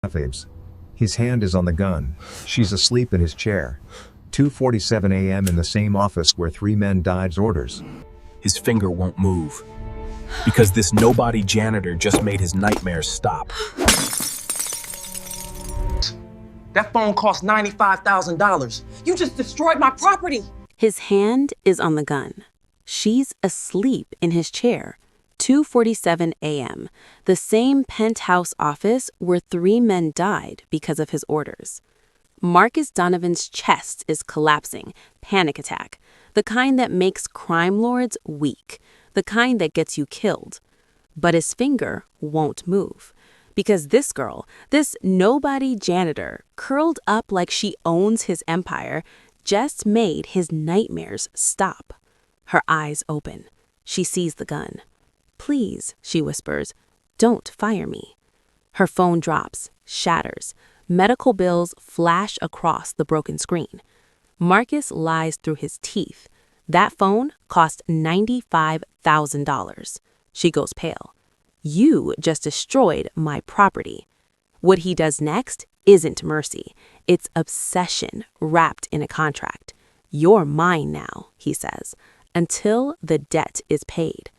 Fabes. His hand is on the gun. She's asleep in his chair. 2:47 a.m. in the same office where 3 men died. Orders. His finger won't move. Because this nobody janitor just made his nightmares stop. That phone cost $95,000. You just destroyed my property. His hand is on the gun. She's asleep in his chair. 2:47 a.m., the same penthouse office where 3 men died because of his orders. Marcus Donovan's chest is collapsing, panic attack, the kind that makes crime lords weak, the kind that gets you killed. But his finger won't move, because this girl, this nobody janitor, curled up like she owns his empire, just made his nightmares stop. Her eyes open. She sees the gun. "Please," she whispers, "don't fire me." Her phone drops, shatters. Medical bills flash across the broken screen. Marcus lies through his teeth. That phone cost $95,000. She goes pale. "You just destroyed my property." What he does next isn't mercy. It's obsession wrapped in a contract. "You're mine now," he says, "until the debt is paid."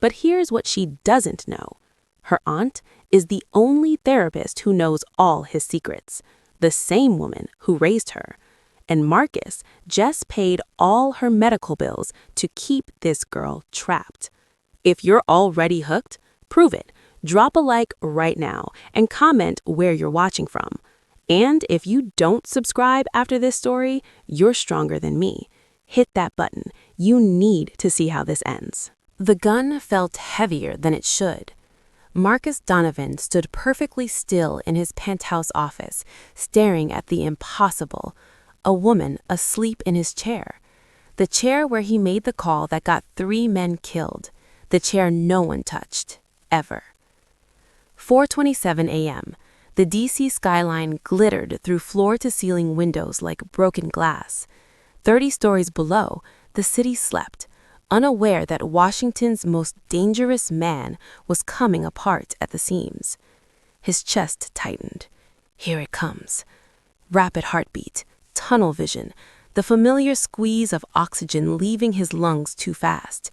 But here's what she doesn't know. Her aunt is the only therapist who knows all his secrets, the same woman who raised her. And Marcus just paid all her medical bills to keep this girl trapped. If you're already hooked, prove it. Drop a like right now and comment where you're watching from. And if you don't subscribe after this story, you're stronger than me. Hit that button. You need to see how this ends. The gun felt heavier than it should. Marcus Donovan stood perfectly still in his penthouse office, staring at the impossible, a woman asleep in his chair. The chair where he made the call that got 3 men killed. The chair no one touched, ever. 4:27 a.m. The DC skyline glittered through floor-to-ceiling windows like broken glass. 30 stories below, the city slept, unaware that Washington's most dangerous man was coming apart at the seams. His chest tightened. Here it comes. Rapid heartbeat, tunnel vision, the familiar squeeze of oxygen leaving his lungs too fast.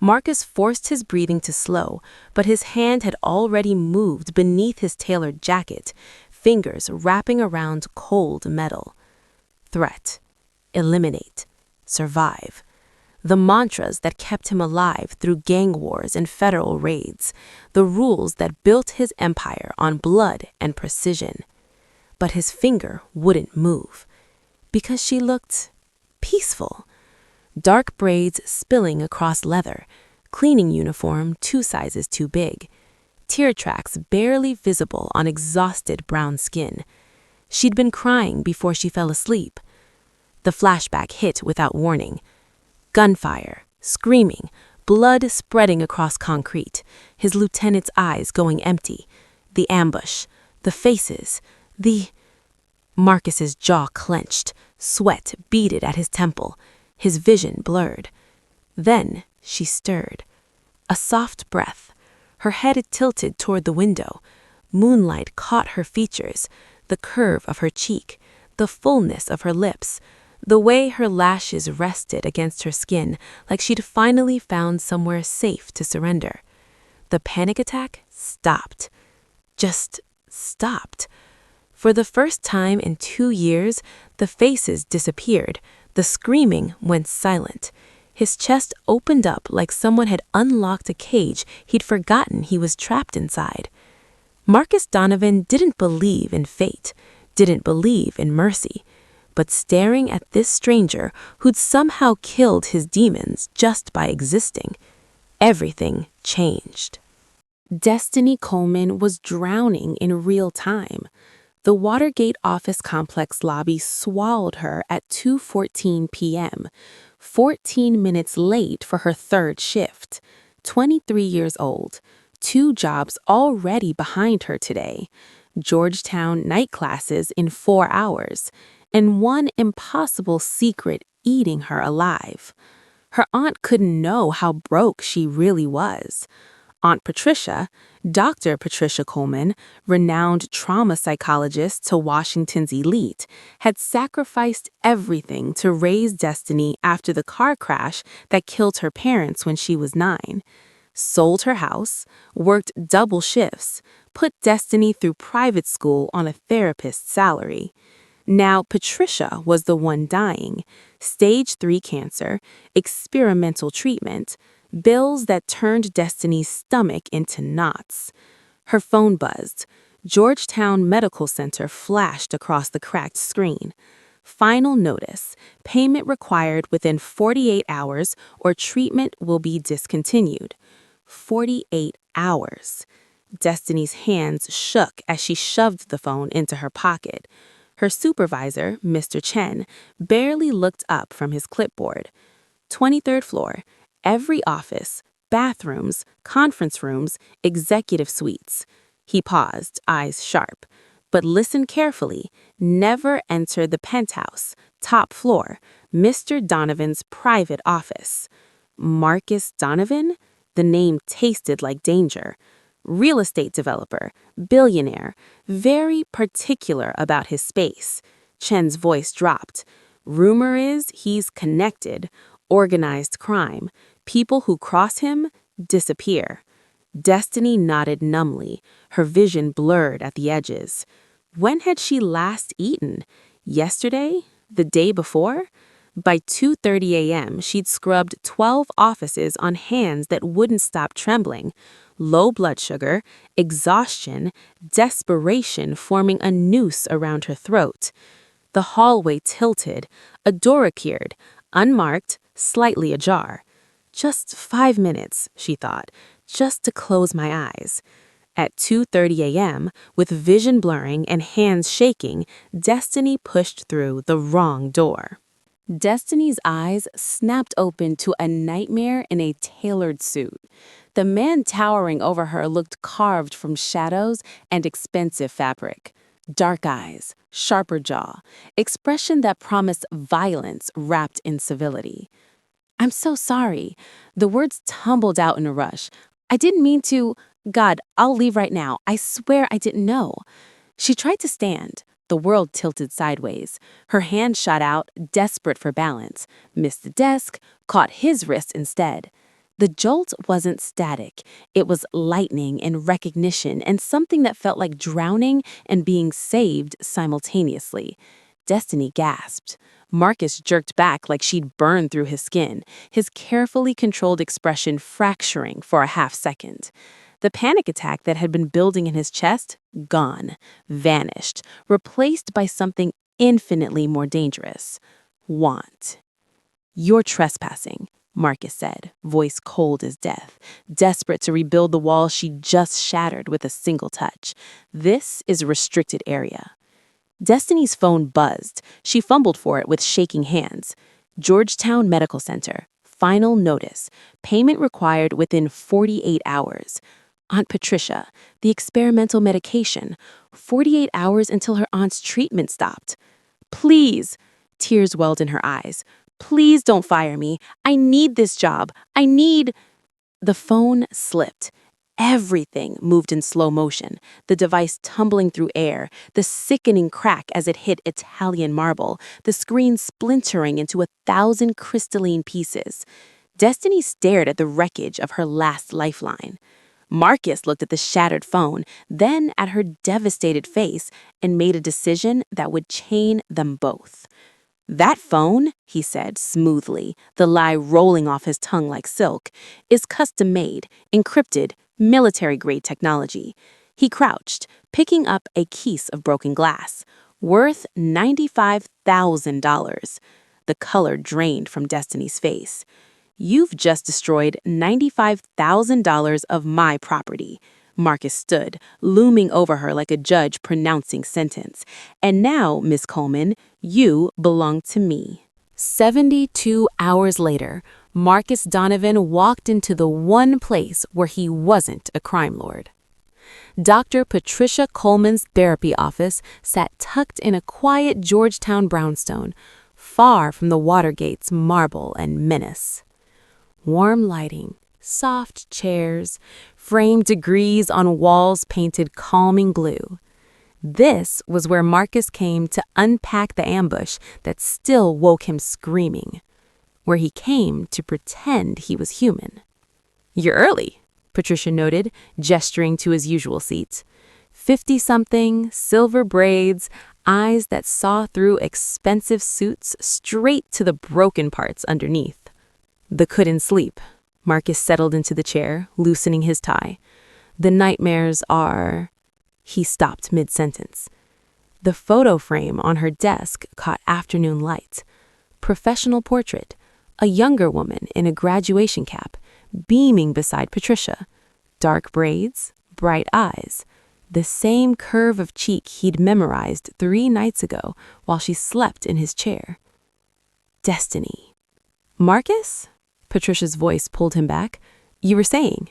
Marcus forced his breathing to slow, but his hand had already moved beneath his tailored jacket, fingers wrapping around cold metal. Threat. Eliminate. Survive. The mantras that kept him alive through gang wars and federal raids, the rules that built his empire on blood and precision. But his finger wouldn't move, because she looked peaceful. Dark braids spilling across leather, cleaning uniform 2 sizes too big, tear tracks barely visible on exhausted brown skin. She'd been crying before she fell asleep. The flashback hit without warning. Gunfire, screaming, blood spreading across concrete, his lieutenant's eyes going empty. The ambush, the faces, Marcus's jaw clenched, sweat beaded at his temple, his vision blurred. Then she stirred. A soft breath, her head tilted toward the window. Moonlight caught her features, the curve of her cheek, the fullness of her lips, the way her lashes rested against her skin like she'd finally found somewhere safe to surrender. The panic attack stopped. Just stopped. For the first time in 2 years, the faces disappeared. The screaming went silent. His chest opened up like someone had unlocked a cage he'd forgotten he was trapped inside. Marcus Donovan didn't believe in fate, didn't believe in mercy. But staring at this stranger who'd somehow killed his demons just by existing, everything changed. Destiny Coleman was drowning in real time. The Watergate office complex lobby swallowed her at 2:14 p.m., 14 minutes late for her 3rd shift. 23 years old, 2 jobs already behind her today. Georgetown night classes in 4 hours. And one impossible secret eating her alive. Her aunt couldn't know how broke she really was. Aunt Patricia, Dr. Patricia Coleman, renowned trauma psychologist to Washington's elite, had sacrificed everything to raise Destiny after the car crash that killed her parents when she was 9. Sold her house, worked double shifts, put Destiny through private school on a therapist's salary. Now Patricia was the one dying. Stage 3 cancer, experimental treatment, bills that turned Destiny's stomach into knots. Her phone buzzed. Georgetown Medical Center flashed across the cracked screen. Final notice. Payment required within 48 hours or treatment will be discontinued. 48 hours. Destiny's hands shook as she shoved the phone into her pocket. Her supervisor, Mr. Chen, barely looked up from his clipboard. 23rd floor. Every office, bathrooms, conference rooms, executive suites. He paused, eyes sharp. But listen carefully. Never enter the penthouse, top floor, Mr. Donovan's private office. Marcus Donovan? The name tasted like danger. Real estate developer, billionaire, very particular about his space. Chen's voice dropped. Rumor is he's connected. Organized crime. People who cross him disappear. Destiny nodded numbly, her vision blurred at the edges. When had she last eaten? Yesterday? The day before? By 2:30 a.m., she'd scrubbed 12 offices on hands that wouldn't stop trembling. Low blood sugar, exhaustion, desperation forming a noose around her throat. The hallway tilted. A door appeared, unmarked, slightly ajar. Just 5 minutes, she thought, just to close my eyes. At 2:30 a.m., with vision blurring and hands shaking, Destiny pushed through the wrong door. Destiny's eyes snapped open to a nightmare in a tailored suit. The man towering over her looked carved from shadows and expensive fabric. Dark eyes, sharper jaw, expression that promised violence wrapped in civility. "I'm so sorry." The words tumbled out in a rush. "I didn't mean to. God, I'll leave right now. I swear I didn't know." She tried to stand. The world tilted sideways. Her hand shot out, desperate for balance, missed the desk, caught his wrist instead. The jolt wasn't static. It was lightning and recognition and something that felt like drowning and being saved simultaneously. Destiny gasped. Marcus jerked back like she'd burned through his skin, his carefully controlled expression fracturing for a half second. The panic attack that had been building in his chest, gone, vanished, replaced by something infinitely more dangerous. Want. "You're trespassing," Marcus said, voice cold as death, desperate to rebuild the wall she just shattered with a single touch. "This is a restricted area." Destiny's phone buzzed. She fumbled for it with shaking hands. Georgetown Medical Center. Final notice. Payment required within 48 hours. Aunt Patricia. The experimental medication. 48 hours until her aunt's treatment stopped. "Please." Tears welled in her eyes. "Please don't fire me. I need this job. I need—" The phone slipped. Everything moved in slow motion, the device tumbling through air, the sickening crack as it hit Italian marble, the screen splintering into 1,000 crystalline pieces. Destiny stared at the wreckage of her last lifeline. Marcus looked at the shattered phone, then at her devastated face, and made a decision that would chain them both. "That phone," he said smoothly, the lie rolling off his tongue like silk, "is custom-made, encrypted, military-grade technology." He crouched, picking up a case of broken glass, worth $95,000. The color drained from Destiny's face. "You've just destroyed $95,000 of my property." Marcus stood, looming over her like a judge pronouncing sentence. "And now, Miss Coleman, you belong to me." 72 hours later, Marcus Donovan walked into the one place where he wasn't a crime lord. Dr. Patricia Coleman's therapy office sat tucked in a quiet Georgetown brownstone, far from the Watergate's marble and menace. Warm lighting, soft chairs, framed degrees on walls painted calming blue. This was where Marcus came to unpack the ambush that still woke him screaming, where he came to pretend he was human. "You're early," Patricia noted, gesturing to his usual seat. 50-something, silver braids, eyes that saw through expensive suits straight to the broken parts underneath. "The couldn't sleep." Marcus settled into the chair, loosening his tie. "The nightmares are—" He stopped mid-sentence. The photo frame on her desk caught afternoon light. Professional portrait, a younger woman in a graduation cap, beaming beside Patricia. Dark braids, bright eyes, the same curve of cheek he'd memorized 3 nights ago while she slept in his chair. Destiny. "Marcus?" Patricia's voice pulled him back. "You were saying?"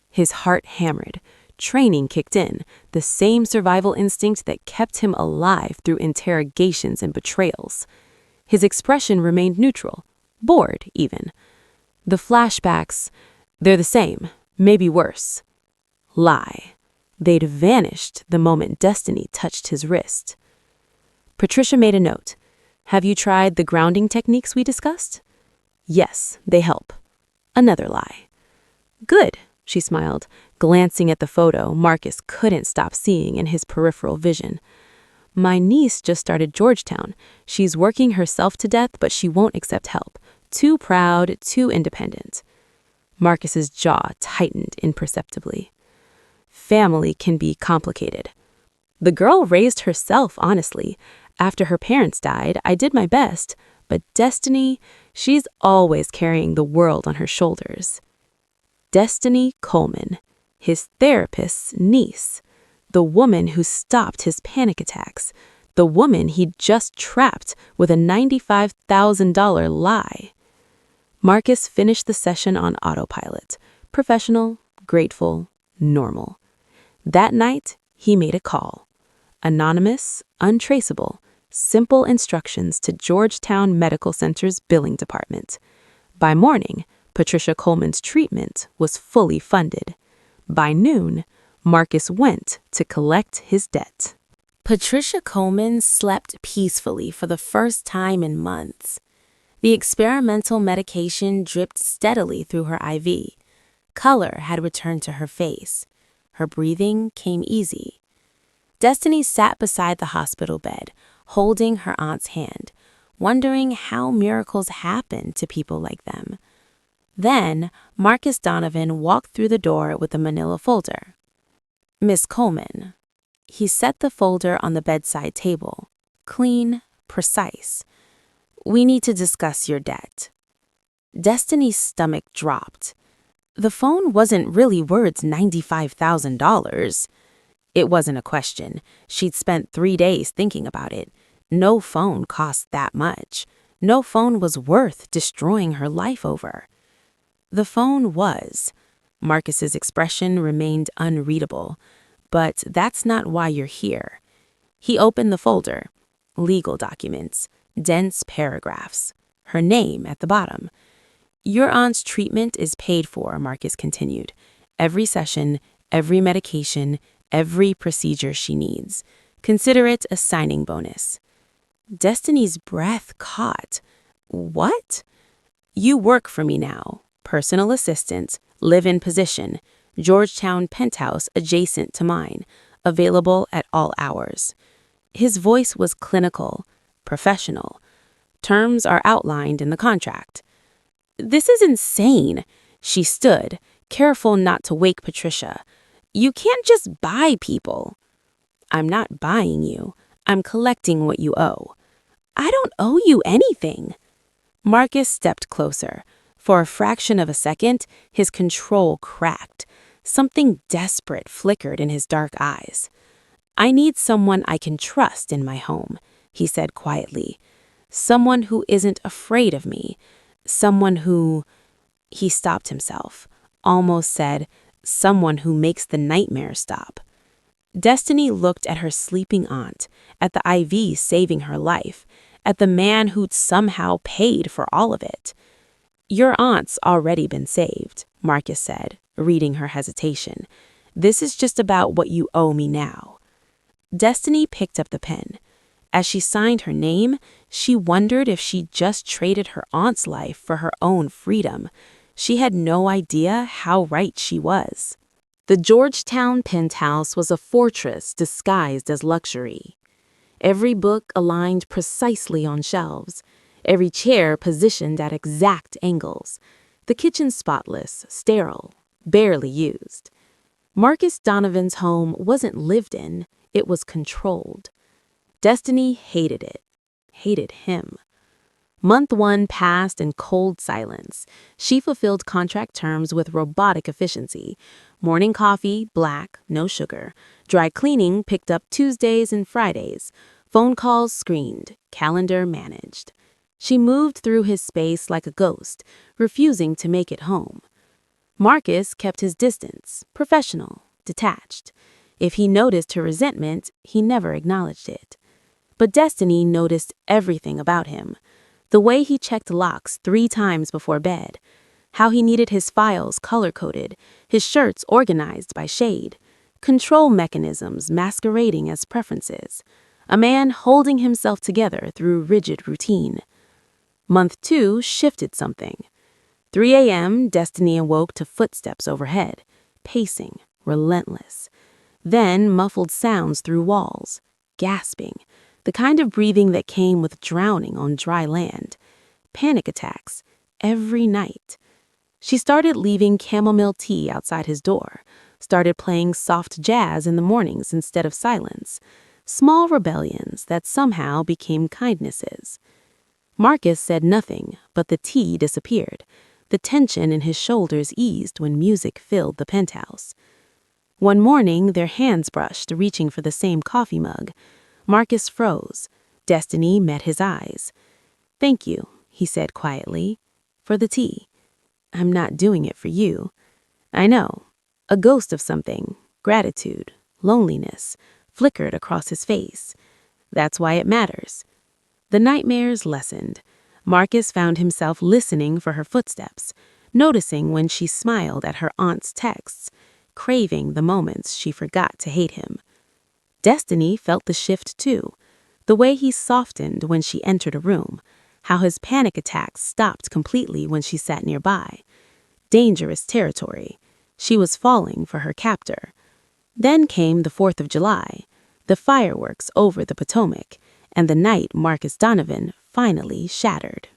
His heart hammered. Training kicked in, the same survival instinct that kept him alive through interrogations and betrayals. His expression remained neutral, bored even. "The flashbacks, they're the same, maybe worse." Lie. They'd vanished the moment Destiny touched his wrist. Patricia made a note. "Have you tried the grounding techniques we discussed?" "Yes, they help." Another lie. "Good," she smiled, glancing at the photo Marcus couldn't stop seeing in his peripheral vision. "My niece just started Georgetown. She's working herself to death, but she won't accept help. Too proud, too independent." Marcus's jaw tightened imperceptibly. Family can be complicated. "The girl raised herself, honestly. After her parents died, I did my best. But Destiny, she's always carrying the world on her shoulders." Destiny Coleman, his therapist's niece, the woman who stopped his panic attacks, the woman he'd just trapped with a $95,000 lie. Marcus finished the session on autopilot, professional, grateful, normal. That night, he made a call. Anonymous, untraceable, simple instructions to Georgetown Medical Center's billing department. By morning, Patricia Coleman's treatment was fully funded. By noon, Marcus went to collect his debt. Patricia Coleman slept peacefully for the first time in months. The experimental medication dripped steadily through her IV. Color had returned to her face. Her breathing came easy. Destiny sat beside the hospital bed, holding her aunt's hand, wondering how miracles happen to people like them. Then, Marcus Donovan walked through the door with a manila folder. "Miss Coleman." He set the folder on the bedside table. Clean, precise. "We need to discuss your debt." Destiny's stomach dropped. The phone wasn't really worth $95,000. It wasn't a question. She'd spent 3 days thinking about it. No phone cost that much. No phone was worth destroying her life over. The phone was. Marcus's expression remained unreadable. "But that's not why you're here." He opened the folder. Legal documents. Dense paragraphs. Her name at the bottom. "Your aunt's treatment is paid for," Marcus continued. "Every session, every medication, every procedure she needs. Consider it a signing bonus." Destiny's breath caught. "What?" "You work for me now. Personal assistant, live-in position, Georgetown penthouse adjacent to mine, available at all hours." His voice was clinical, professional. "Terms are outlined in the contract." "This is insane." She stood, careful not to wake Patricia. "You can't just buy people." "I'm not buying you. I'm collecting what you owe." "I don't owe you anything." Marcus stepped closer. For a fraction of a second, his control cracked. Something desperate flickered in his dark eyes. "I need someone I can trust in my home," he said quietly. "Someone who isn't afraid of me. Someone who—" He stopped himself, almost said, "someone who makes the nightmare stop." Destiny looked at her sleeping aunt, at the IV saving her life, at the man who'd somehow paid for all of it. "Your aunt's already been saved," Marcus said, reading her hesitation. "This is just about what you owe me now." Destiny picked up the pen. As she signed her name, she wondered if she'd just traded her aunt's life for her own freedom. She had no idea how right she was. The Georgetown penthouse was a fortress disguised as luxury. Every book aligned precisely on shelves, every chair positioned at exact angles, the kitchen spotless, sterile, barely used. Marcus Donovan's home wasn't lived in, it was controlled. Destiny hated it, hated him. Month 1 passed in cold silence. She fulfilled contract terms with robotic efficiency. Morning coffee, black, no sugar. Dry cleaning picked up Tuesdays and Fridays. Phone calls screened, calendar managed. She moved through his space like a ghost, refusing to make it home. Marcus kept his distance, professional, detached. If he noticed her resentment, he never acknowledged it. But Destiny noticed everything about him. The way he checked locks 3 times before bed, how he needed his files color-coded, his shirts organized by shade, control mechanisms masquerading as preferences, a man holding himself together through rigid routine. Month 2 shifted something. 3 a.m., Destiny awoke to footsteps overhead, pacing, relentless. Then muffled sounds through walls, gasping, the kind of breathing that came with drowning on dry land. Panic attacks, every night. She started leaving chamomile tea outside his door, started playing soft jazz in the mornings instead of silence. Small rebellions that somehow became kindnesses. Marcus said nothing, but the tea disappeared. The tension in his shoulders eased when music filled the penthouse. One morning, their hands brushed, reaching for the same coffee mug. Marcus froze. Destiny met his eyes. "Thank you," he said quietly, "for the tea. I'm not doing it for you. I know." A ghost of something, gratitude, loneliness, flickered across his face. That's why it matters. The nightmares lessened. Marcus found himself listening for her footsteps, noticing when she smiled at her aunt's texts, craving the moments she forgot to hate him. Destiny felt the shift too, the way he softened when she entered a room, how his panic attacks stopped completely when she sat nearby. Dangerous territory. She was falling for her captor. Then came the 4th of July, the fireworks over the Potomac, and the night Marcus Donovan finally shattered.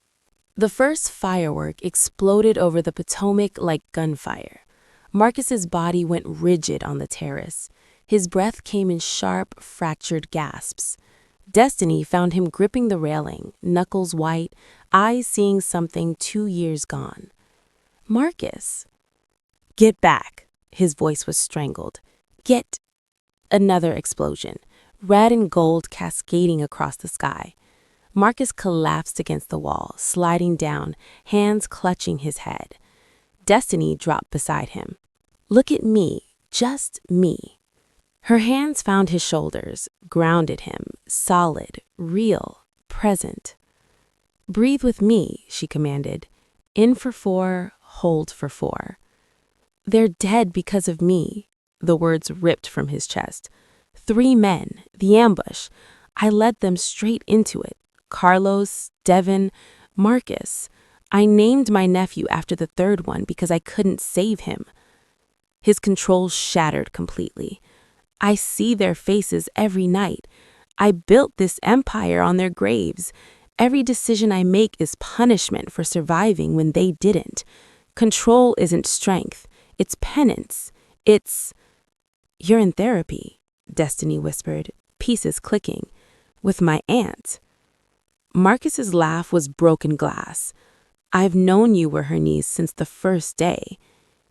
The first firework exploded over the Potomac like gunfire. Marcus's body went rigid on the terrace. His breath came in sharp, fractured gasps. Destiny found him gripping the railing, knuckles white, eyes seeing something 2 years gone. "Marcus." "Get back." His voice was strangled. "Get." Another explosion, red and gold cascading across the sky. Marcus collapsed against the wall, sliding down, hands clutching his head. Destiny dropped beside him. "Look at me, just me." Her hands found his shoulders, grounded him, solid, real, present. "Breathe with me," she commanded. "In for 4, hold for 4. "They're dead because of me," the words ripped from his chest. 3 men, the ambush. I led them straight into it. Carlos, Devin, Marcus. I named my nephew after the 3rd one because I couldn't save him. His control shattered completely. I see their faces every night. I built this empire on their graves. Every decision I make is punishment for surviving when they didn't. Control isn't strength. It's penance. It's... "You're in therapy," Destiny whispered, pieces clicking. "With my aunt." Marcus's laugh was broken glass. "I've known you were her niece since the first day."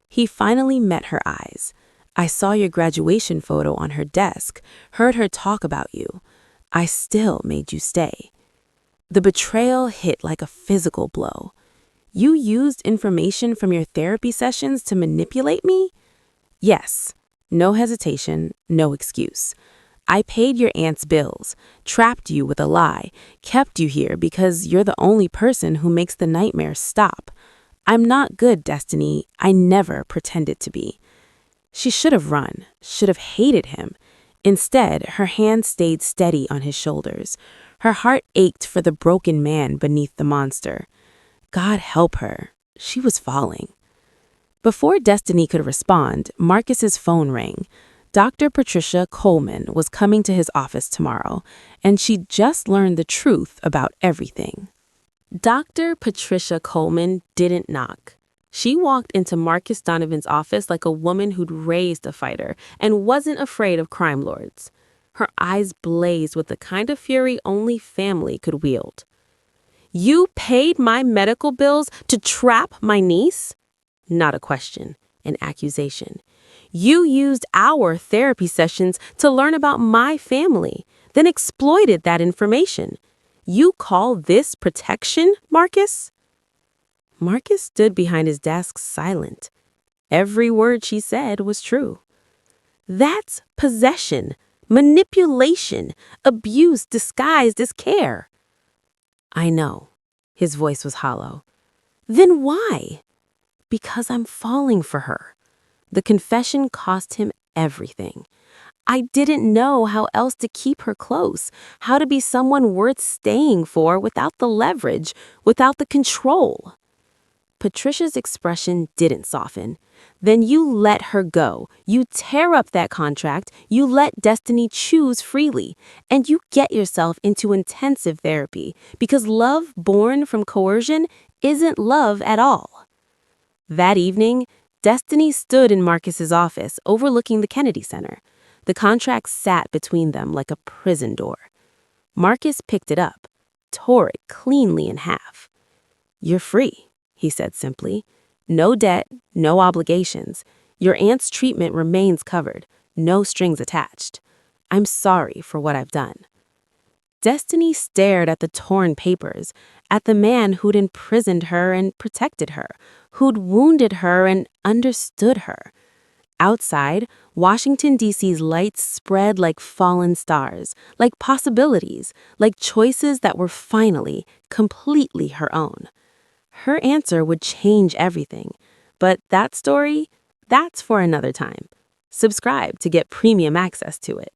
He finally met her eyes. "I saw your graduation photo on her desk, heard her talk about you. I still made you stay." The betrayal hit like a physical blow. "You used information from your therapy sessions to manipulate me?" "Yes." No hesitation, no excuse. "I paid your aunt's bills, trapped you with a lie, kept you here because you're the only person who makes the nightmares stop. I'm not good, Destiny. I never pretended to be. She should have run, should have hated him. Instead, her hand stayed steady on his shoulders. Her heart ached for the broken man beneath the monster. God help her. She was falling. Before Destiny could respond, Marcus's phone rang. Dr. Patricia Coleman was coming to his office tomorrow, and she'd just learned the truth about everything. Dr. Patricia Coleman didn't knock. She walked into Marcus Donovan's office like a woman who'd raised a fighter and wasn't afraid of crime lords. Her eyes blazed with the kind of fury only family could wield. You paid my medical bills to trap my niece? Not a question, an accusation. You used our therapy sessions to learn about my family, then exploited that information. You call this protection, Marcus? Marcus stood behind his desk silent. Every word she said was true. That's possession, manipulation, abuse disguised as care. I know. His voice was hollow. Then why? Because I'm falling for her. The confession cost him everything. I didn't know how else to keep her close, how to be someone worth staying for without the leverage, without the control. Patricia's expression didn't soften. Then you let her go. You tear up that contract. You let Destiny choose freely. And you get yourself into intensive therapy because love born from coercion isn't love at all. That evening, Destiny stood in Marcus's office overlooking the Kennedy Center. The contract sat between them like a prison door. Marcus picked it up, tore it cleanly in half. You're free, he said simply. No debt, no obligations. Your aunt's treatment remains covered, no strings attached. I'm sorry for what I've done. Destiny stared at the torn papers, at the man who'd imprisoned her and protected her, who'd wounded her and understood her. Outside, Washington, D.C.'s lights spread like fallen stars, like possibilities, like choices that were finally, completely her own. Her answer would change everything. But that story, that's for another time. Subscribe to get premium access to it.